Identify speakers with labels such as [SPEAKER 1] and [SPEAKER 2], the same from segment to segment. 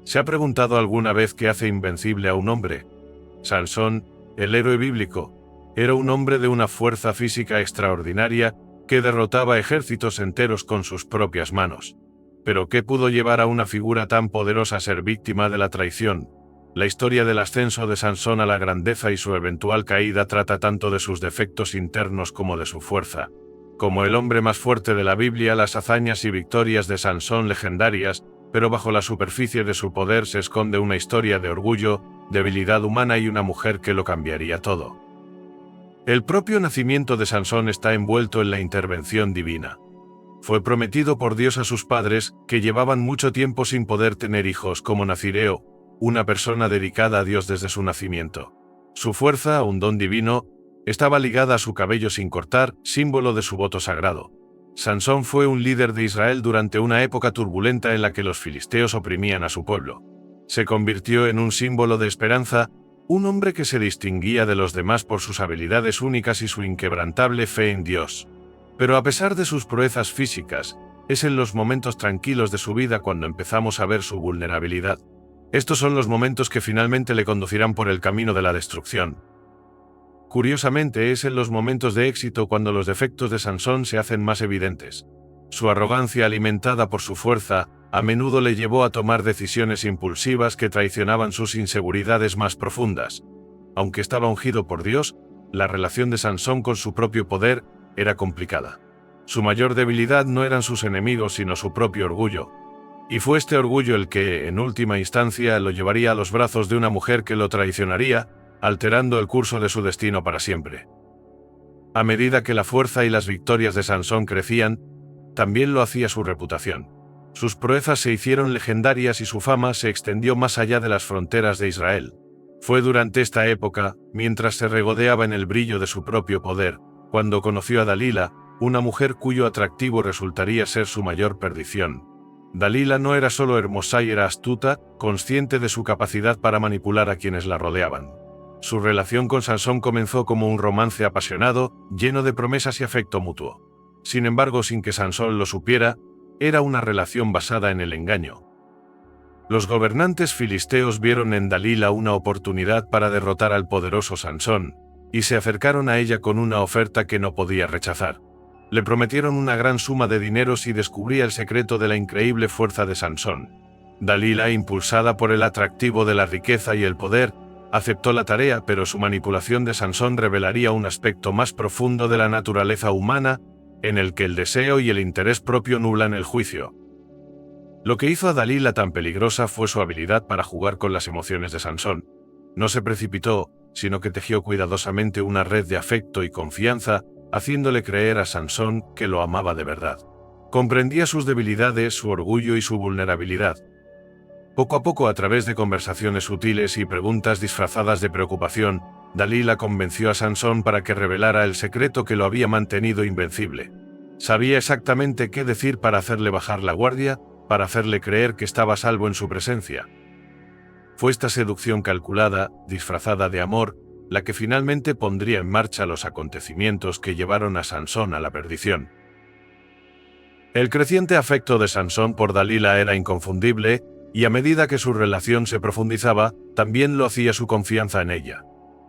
[SPEAKER 1] ¿Se ha preguntado alguna vez qué hace invencible a un hombre? Sansón, el héroe bíblico, era un hombre de una fuerza física extraordinaria que derrotaba ejércitos enteros con sus propias manos. Pero ¿qué pudo llevar a una figura tan poderosa a ser víctima de la traición? La historia del ascenso de Sansón a la grandeza y su eventual caída trata tanto de sus defectos internos como de su fuerza. Como el hombre más fuerte de la Biblia, las hazañas y victorias de Sansón legendarias, pero bajo la superficie de su poder se esconde una historia de orgullo, debilidad humana y una mujer que lo cambiaría todo. El propio nacimiento de Sansón está envuelto en la intervención divina. Fue prometido por Dios a sus padres, que llevaban mucho tiempo sin poder tener hijos, como Nazireo, una persona dedicada a Dios desde su nacimiento. Su fuerza, un don divino, estaba ligada a su cabello sin cortar, símbolo de su voto sagrado. Sansón fue un líder de Israel durante una época turbulenta en la que los filisteos oprimían a su pueblo. Se convirtió en un símbolo de esperanza, un hombre que se distinguía de los demás por sus habilidades únicas y su inquebrantable fe en Dios. Pero a pesar de sus proezas físicas, es en los momentos tranquilos de su vida cuando empezamos a ver su vulnerabilidad. Estos son los momentos que finalmente le conducirán por el camino de la destrucción. Curiosamente, es en los momentos de éxito cuando los defectos de Sansón se hacen más evidentes. Su arrogancia, alimentada por su fuerza, a menudo le llevó a tomar decisiones impulsivas que traicionaban sus inseguridades más profundas. Aunque estaba ungido por Dios, la relación de Sansón con su propio poder era complicada. Su mayor debilidad no eran sus enemigos sino su propio orgullo. Y fue este orgullo el que, en última instancia, lo llevaría a los brazos de una mujer que lo traicionaría, alterando el curso de su destino para siempre. A medida que la fuerza y las victorias de Sansón crecían, también lo hacía su reputación. Sus proezas se hicieron legendarias y su fama se extendió más allá de las fronteras de Israel. Fue durante esta época, mientras se regodeaba en el brillo de su propio poder, cuando conoció a Dalila, una mujer cuyo atractivo resultaría ser su mayor perdición. Dalila no era solo hermosa y era astuta, consciente de su capacidad para manipular a quienes la rodeaban. Su relación con Sansón comenzó como un romance apasionado, lleno de promesas y afecto mutuo. Sin embargo, sin que Sansón lo supiera, era una relación basada en el engaño. Los gobernantes filisteos vieron en Dalila una oportunidad para derrotar al poderoso Sansón, y se acercaron a ella con una oferta que no podía rechazar. Le prometieron una gran suma de dinero si descubría el secreto de la increíble fuerza de Sansón. Dalila, impulsada por el atractivo de la riqueza y el poder, aceptó la tarea, pero su manipulación de Sansón revelaría un aspecto más profundo de la naturaleza humana, en el que el deseo y el interés propio nublan el juicio. Lo que hizo a Dalila tan peligrosa fue su habilidad para jugar con las emociones de Sansón. No se precipitó, sino que tejió cuidadosamente una red de afecto y confianza, haciéndole creer a Sansón que lo amaba de verdad. Comprendía sus debilidades, su orgullo y su vulnerabilidad. Poco a poco, a través de conversaciones sutiles y preguntas disfrazadas de preocupación, Dalila convenció a Sansón para que revelara el secreto que lo había mantenido invencible. Sabía exactamente qué decir para hacerle bajar la guardia, para hacerle creer que estaba a salvo en su presencia. Fue esta seducción calculada, disfrazada de amor, la que finalmente pondría en marcha los acontecimientos que llevaron a Sansón a la perdición. El creciente afecto de Sansón por Dalila era inconfundible, y a medida que su relación se profundizaba, también lo hacía su confianza en ella.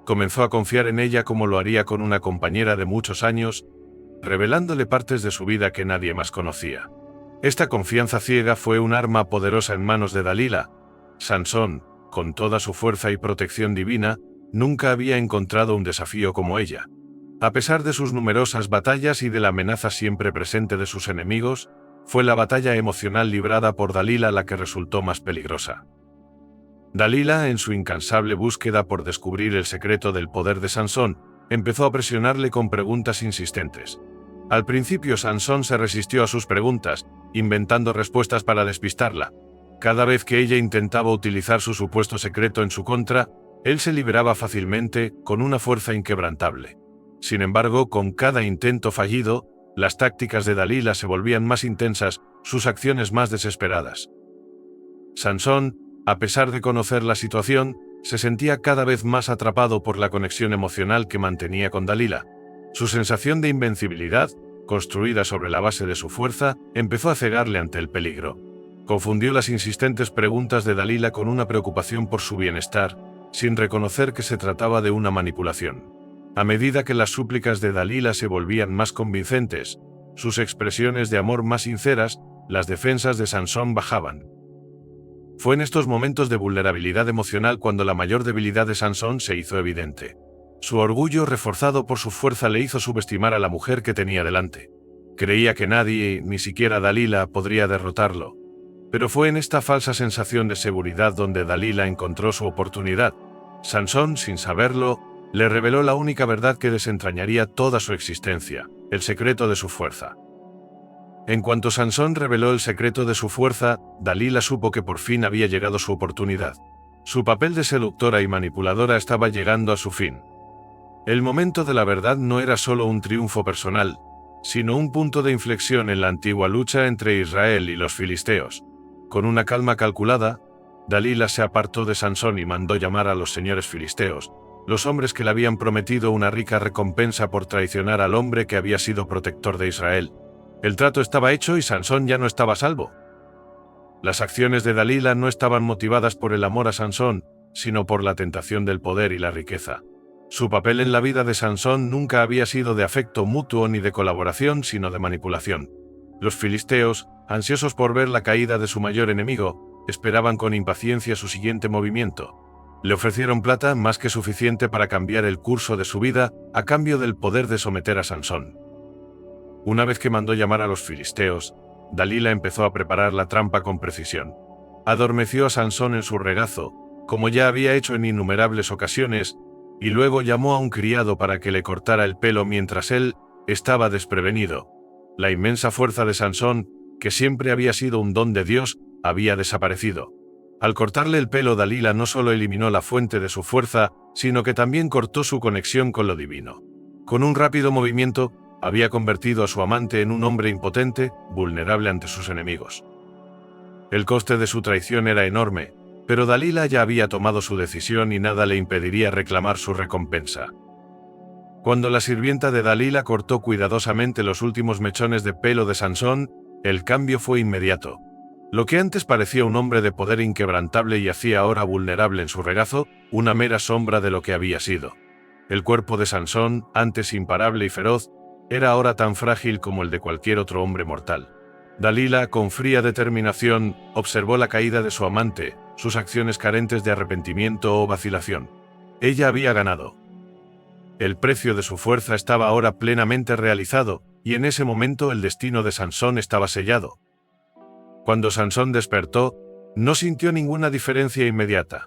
[SPEAKER 1] Comenzó a confiar en ella como lo haría con una compañera de muchos años, revelándole partes de su vida que nadie más conocía. Esta confianza ciega fue un arma poderosa en manos de Dalila. Sansón, con toda su fuerza y protección divina, nunca había encontrado un desafío como ella. A pesar de sus numerosas batallas y de la amenaza siempre presente de sus enemigos, fue la batalla emocional librada por Dalila la que resultó más peligrosa. Dalila, en su incansable búsqueda por descubrir el secreto del poder de Sansón, empezó a presionarle con preguntas insistentes. Al principio Sansón se resistió a sus preguntas, inventando respuestas para despistarla. Cada vez que ella intentaba utilizar su supuesto secreto en su contra, él se liberaba fácilmente, con una fuerza inquebrantable. Sin embargo, con cada intento fallido, las tácticas de Dalila se volvían más intensas, sus acciones más desesperadas. Sansón, a pesar de conocer la situación, se sentía cada vez más atrapado por la conexión emocional que mantenía con Dalila. Su sensación de invencibilidad, construida sobre la base de su fuerza, empezó a cegarle ante el peligro. Confundió las insistentes preguntas de Dalila con una preocupación por su bienestar, sin reconocer que se trataba de una manipulación. A medida que las súplicas de Dalila se volvían más convincentes, sus expresiones de amor más sinceras, las defensas de Sansón bajaban. Fue en estos momentos de vulnerabilidad emocional cuando la mayor debilidad de Sansón se hizo evidente. Su orgullo, reforzado por su fuerza, le hizo subestimar a la mujer que tenía delante. Creía que nadie, ni siquiera Dalila, podría derrotarlo. Pero fue en esta falsa sensación de seguridad donde Dalila encontró su oportunidad. Sansón, sin saberlo, le reveló la única verdad que desentrañaría toda su existencia, el secreto de su fuerza. En cuanto Sansón reveló el secreto de su fuerza, Dalila supo que por fin había llegado su oportunidad. Su papel de seductora y manipuladora estaba llegando a su fin. El momento de la verdad no era solo un triunfo personal, sino un punto de inflexión en la antigua lucha entre Israel y los filisteos. Con una calma calculada, Dalila se apartó de Sansón y mandó llamar a los señores filisteos, los hombres que le habían prometido una rica recompensa por traicionar al hombre que había sido protector de Israel. El trato estaba hecho y Sansón ya no estaba a salvo. Las acciones de Dalila no estaban motivadas por el amor a Sansón, sino por la tentación del poder y la riqueza. Su papel en la vida de Sansón nunca había sido de afecto mutuo ni de colaboración, sino de manipulación. Los filisteos, ansiosos por ver la caída de su mayor enemigo, esperaban con impaciencia su siguiente movimiento. Le ofrecieron plata más que suficiente para cambiar el curso de su vida, a cambio del poder de someter a Sansón. Una vez que mandó llamar a los filisteos, Dalila empezó a preparar la trampa con precisión. Adormeció a Sansón en su regazo, como ya había hecho en innumerables ocasiones, y luego llamó a un criado para que le cortara el pelo mientras él estaba desprevenido. La inmensa fuerza de Sansón, que siempre había sido un don de Dios, había desaparecido. Al cortarle el pelo, Dalila no solo eliminó la fuente de su fuerza, sino que también cortó su conexión con lo divino. Con un rápido movimiento, había convertido a su amante en un hombre impotente, vulnerable ante sus enemigos. El coste de su traición era enorme, pero Dalila ya había tomado su decisión y nada le impediría reclamar su recompensa. Cuando la sirvienta de Dalila cortó cuidadosamente los últimos mechones de pelo de Sansón, el cambio fue inmediato. Lo que antes parecía un hombre de poder inquebrantable y hacía ahora vulnerable en su regazo, una mera sombra de lo que había sido. El cuerpo de Sansón, antes imparable y feroz, era ahora tan frágil como el de cualquier otro hombre mortal. Dalila, con fría determinación, observó la caída de su amante, sus acciones carentes de arrepentimiento o vacilación. Ella había ganado. El precio de su fuerza estaba ahora plenamente realizado, y en ese momento el destino de Sansón estaba sellado. Cuando Sansón despertó, no sintió ninguna diferencia inmediata.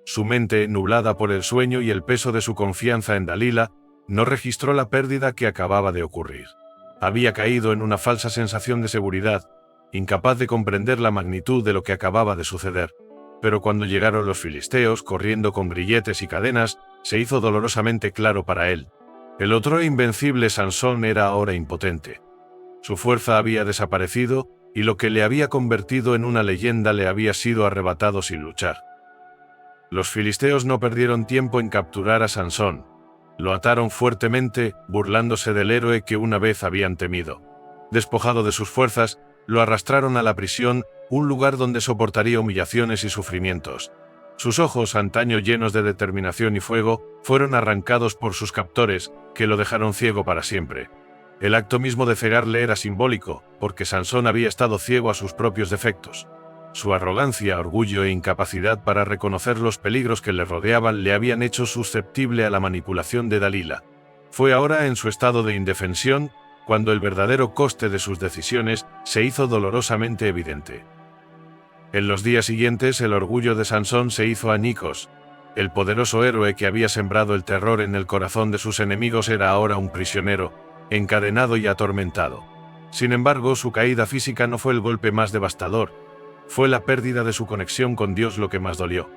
[SPEAKER 1] Su mente, nublada por el sueño y el peso de su confianza en Dalila, no registró la pérdida que acababa de ocurrir. Había caído en una falsa sensación de seguridad, incapaz de comprender la magnitud de lo que acababa de suceder. Pero cuando llegaron los filisteos, corriendo con grilletes y cadenas, se hizo dolorosamente claro para él. El otro invencible Sansón era ahora impotente. Su fuerza había desaparecido, y lo que le había convertido en una leyenda le había sido arrebatado sin luchar. Los filisteos no perdieron tiempo en capturar a Sansón. Lo ataron fuertemente, burlándose del héroe que una vez habían temido. Despojado de sus fuerzas, lo arrastraron a la prisión, un lugar donde soportaría humillaciones y sufrimientos. Sus ojos, antaño llenos de determinación y fuego, fueron arrancados por sus captores, que lo dejaron ciego para siempre. El acto mismo de cegarle era simbólico, porque Sansón había estado ciego a sus propios defectos. Su arrogancia, orgullo e incapacidad para reconocer los peligros que le rodeaban le habían hecho susceptible a la manipulación de Dalila. Fue ahora en su estado de indefensión, cuando el verdadero coste de sus decisiones se hizo dolorosamente evidente. En los días siguientes el orgullo de Sansón se hizo añicos. El poderoso héroe que había sembrado el terror en el corazón de sus enemigos era ahora un prisionero, encadenado y atormentado. Sin embargo, su caída física no fue el golpe más devastador. Fue la pérdida de su conexión con Dios lo que más dolió.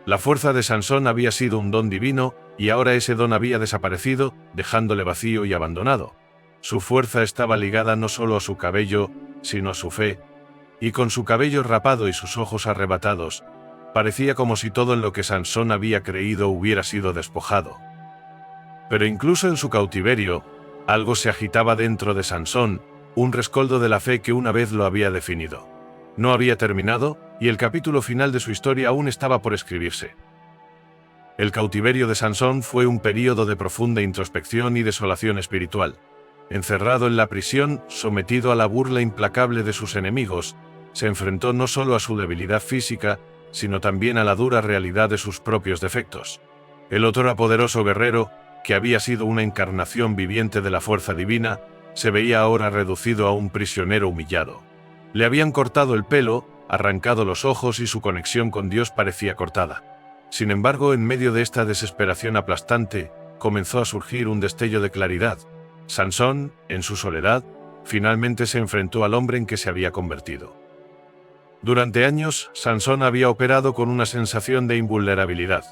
[SPEAKER 1] La fuerza de Sansón había sido un don divino, y ahora ese don había desaparecido, dejándole vacío y abandonado. Su fuerza estaba ligada no solo a su cabello, sino a su fe, y con su cabello rapado y sus ojos arrebatados, parecía como si todo en lo que Sansón había creído hubiera sido despojado. Pero incluso en su cautiverio, algo se agitaba dentro de Sansón, un rescoldo de la fe que una vez lo había definido. no había terminado, y el capítulo final de su historia aún estaba por escribirse. El cautiverio de Sansón fue un período de profunda introspección y desolación espiritual. Encerrado en la prisión, sometido a la burla implacable de sus enemigos, se enfrentó no solo a su debilidad física, sino también a la dura realidad de sus propios defectos. El otrora poderoso guerrero, que había sido una encarnación viviente de la fuerza divina, se veía ahora reducido a un prisionero humillado. Le habían cortado el pelo, arrancado los ojos y su conexión con Dios parecía cortada. Sin embargo, en medio de esta desesperación aplastante, comenzó a surgir un destello de claridad. Sansón, en su soledad, finalmente se enfrentó al hombre en que se había convertido. Durante años, Sansón había operado con una sensación de invulnerabilidad.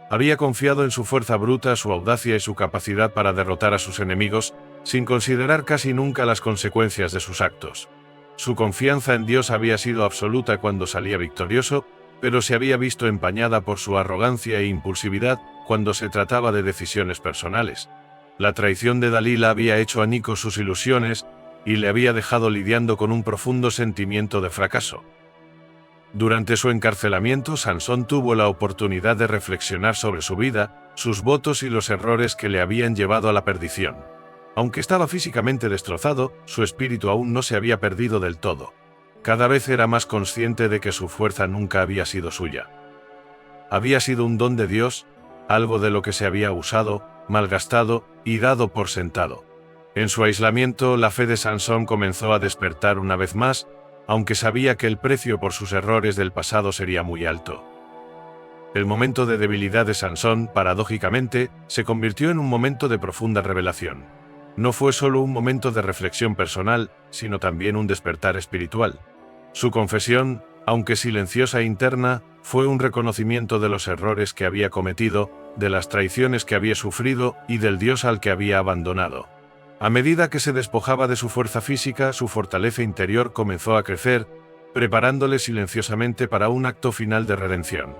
[SPEAKER 1] Había confiado en su fuerza bruta, su audacia y su capacidad para derrotar a sus enemigos, sin considerar casi nunca las consecuencias de sus actos. Su confianza en Dios había sido absoluta cuando salía victorioso, pero se había visto empañada por su arrogancia e impulsividad cuando se trataba de decisiones personales. La traición de Dalila había hecho añicos sus ilusiones y le había dejado lidiando con un profundo sentimiento de fracaso. Durante su encarcelamiento, Sansón tuvo la oportunidad de reflexionar sobre su vida, sus votos y los errores que le habían llevado a la perdición. Aunque estaba físicamente destrozado, su espíritu aún no se había perdido del todo. Cada vez era más consciente de que su fuerza nunca había sido suya. Había sido un don de Dios, algo de lo que se había usado, malgastado y dado por sentado. En su aislamiento, la fe de Sansón comenzó a despertar una vez más, aunque sabía que el precio por sus errores del pasado sería muy alto. El momento de debilidad de Sansón, paradójicamente, se convirtió en un momento de profunda revelación. No fue solo un momento de reflexión personal, sino también un despertar espiritual. Su confesión, aunque silenciosa e interna, fue un reconocimiento de los errores que había cometido, de las traiciones que había sufrido y del Dios al que había abandonado. A medida que se despojaba de su fuerza física, su fortaleza interior comenzó a crecer, preparándole silenciosamente para un acto final de redención.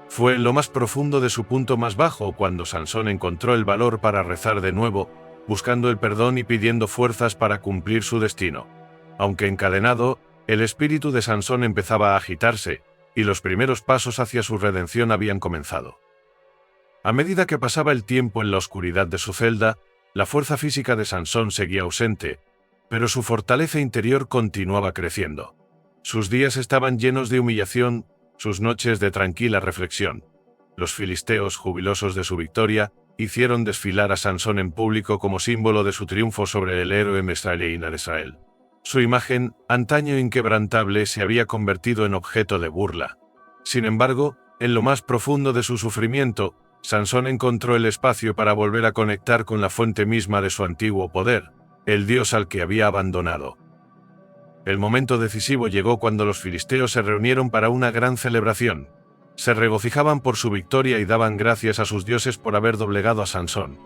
[SPEAKER 1] Fue en lo más profundo de su punto más bajo cuando Sansón encontró el valor para rezar de nuevo, buscando el perdón y pidiendo fuerzas para cumplir su destino. Aunque encadenado, el espíritu de Sansón empezaba a agitarse, y los primeros pasos hacia su redención habían comenzado. A medida que pasaba el tiempo en la oscuridad de su celda, la fuerza física de Sansón seguía ausente, pero su fortaleza interior continuaba creciendo. Sus días estaban llenos de humillación, sus noches de tranquila reflexión. Los filisteos, jubilosos de su victoria, hicieron desfilar a Sansón en público como símbolo de su triunfo sobre el héroe mesraelita de Israel. Su imagen, antaño inquebrantable, se había convertido en objeto de burla. Sin embargo, en lo más profundo de su sufrimiento, Sansón encontró el espacio para volver a conectar con la fuente misma de su antiguo poder, el Dios al que había abandonado. El momento decisivo llegó cuando los filisteos se reunieron para una gran celebración. Se regocijaban por su victoria y daban gracias a sus dioses por haber doblegado a Sansón.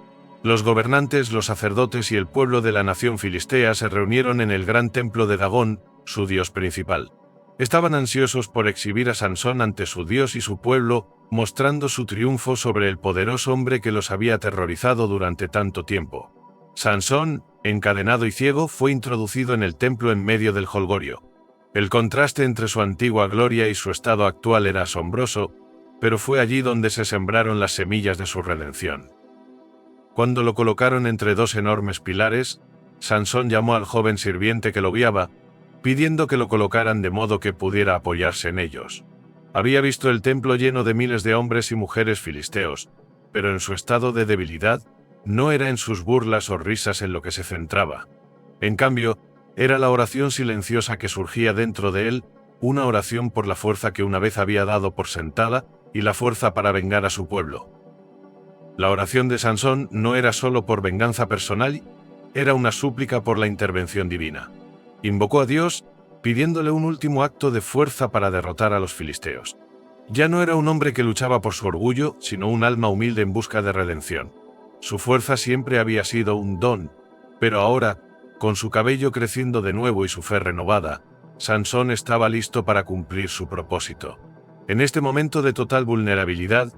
[SPEAKER 1] Los gobernantes, los sacerdotes y el pueblo de la nación filistea se reunieron en el gran templo de Dagón, su dios principal. Estaban ansiosos por exhibir a Sansón ante su dios y su pueblo, mostrando su triunfo sobre el poderoso hombre que los había aterrorizado durante tanto tiempo. Sansón, encadenado y ciego, fue introducido en el templo en medio del jolgorio. El contraste entre su antigua gloria y su estado actual era asombroso, pero fue allí donde se sembraron las semillas de su redención. Cuando lo colocaron entre dos enormes pilares, Sansón llamó al joven sirviente que lo guiaba, pidiendo que lo colocaran de modo que pudiera apoyarse en ellos. Había visto el templo lleno de miles de hombres y mujeres filisteos, pero en su estado de debilidad, no era en sus burlas o risas en lo que se centraba. En cambio, era la oración silenciosa que surgía dentro de él, una oración por la fuerza que una vez había dado por sentada y la fuerza para vengar a su pueblo. La oración de Sansón no era solo por venganza personal, era una súplica por la intervención divina. Invocó a Dios, pidiéndole un último acto de fuerza para derrotar a los filisteos. Ya no era un hombre que luchaba por su orgullo, sino un alma humilde en busca de redención. Su fuerza siempre había sido un don, pero ahora, con su cabello creciendo de nuevo y su fe renovada, Sansón estaba listo para cumplir su propósito. En este momento de total vulnerabilidad,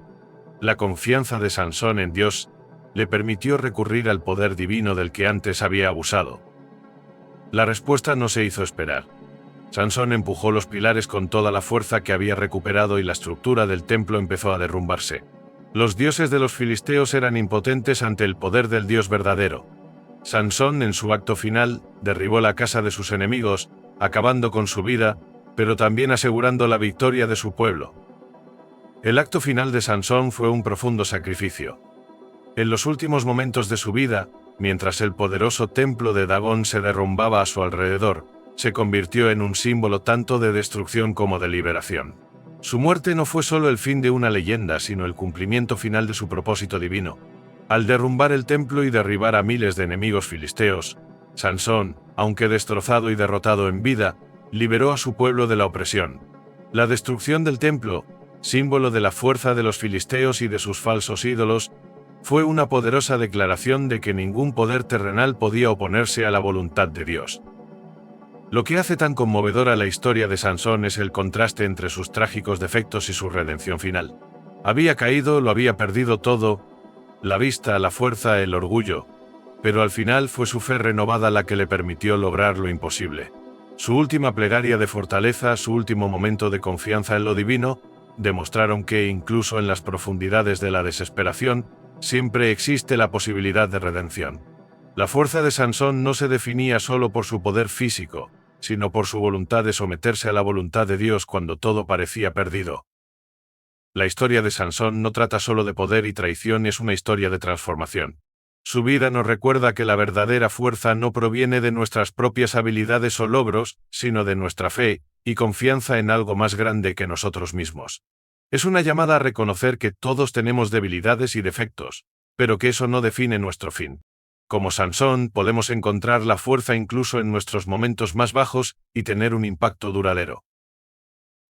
[SPEAKER 1] la confianza de Sansón en Dios le permitió recurrir al poder divino del que antes había abusado. La respuesta no se hizo esperar. Sansón empujó los pilares con toda la fuerza que había recuperado y la estructura del templo empezó a derrumbarse. Los dioses de los filisteos eran impotentes ante el poder del Dios verdadero. Sansón, en su acto final, derribó la casa de sus enemigos, acabando con su vida, pero también asegurando la victoria de su pueblo. El acto final de Sansón fue un profundo sacrificio. En los últimos momentos de su vida, mientras el poderoso templo de Dagón se derrumbaba a su alrededor, se convirtió en un símbolo tanto de destrucción como de liberación. Su muerte no fue solo el fin de una leyenda, sino el cumplimiento final de su propósito divino. Al derrumbar el templo y derribar a miles de enemigos filisteos, Sansón, aunque destrozado y derrotado en vida, liberó a su pueblo de la opresión. La destrucción del templo, símbolo de la fuerza de los filisteos y de sus falsos ídolos, fue una poderosa declaración de que ningún poder terrenal podía oponerse a la voluntad de Dios. Lo que hace tan conmovedora la historia de Sansón es el contraste entre sus trágicos defectos y su redención final. Había caído, lo había perdido todo, la vista, la fuerza, el orgullo, pero al final fue su fe renovada la que le permitió lograr lo imposible. Su última plegaria de fortaleza, su último momento de confianza en lo divino, demostraron que incluso en las profundidades de la desesperación, siempre existe la posibilidad de redención. La fuerza de Sansón no se definía solo por su poder físico, sino por su voluntad de someterse a la voluntad de Dios cuando todo parecía perdido. La historia de Sansón no trata solo de poder y traición, es una historia de transformación. Su vida nos recuerda que la verdadera fuerza no proviene de nuestras propias habilidades o logros, sino de nuestra fe y confianza en algo más grande que nosotros mismos. Es una llamada a reconocer que todos tenemos debilidades y defectos, pero que eso no define nuestro fin. Como Sansón, podemos encontrar la fuerza incluso en nuestros momentos más bajos y tener un impacto duradero.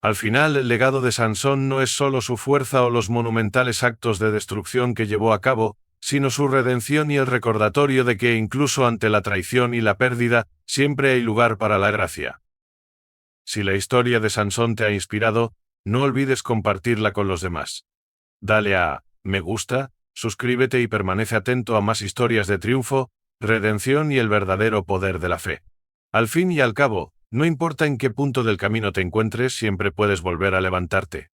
[SPEAKER 1] Al final, el legado de Sansón no es solo su fuerza o los monumentales actos de destrucción que llevó a cabo, sino su redención y el recordatorio de que incluso ante la traición y la pérdida, siempre hay lugar para la gracia. Si la historia de Sansón te ha inspirado, no olvides compartirla con los demás. Dale a me gusta, suscríbete y permanece atento a más historias de triunfo, redención y el verdadero poder de la fe. Al fin y al cabo, no importa en qué punto del camino te encuentres, siempre puedes volver a levantarte.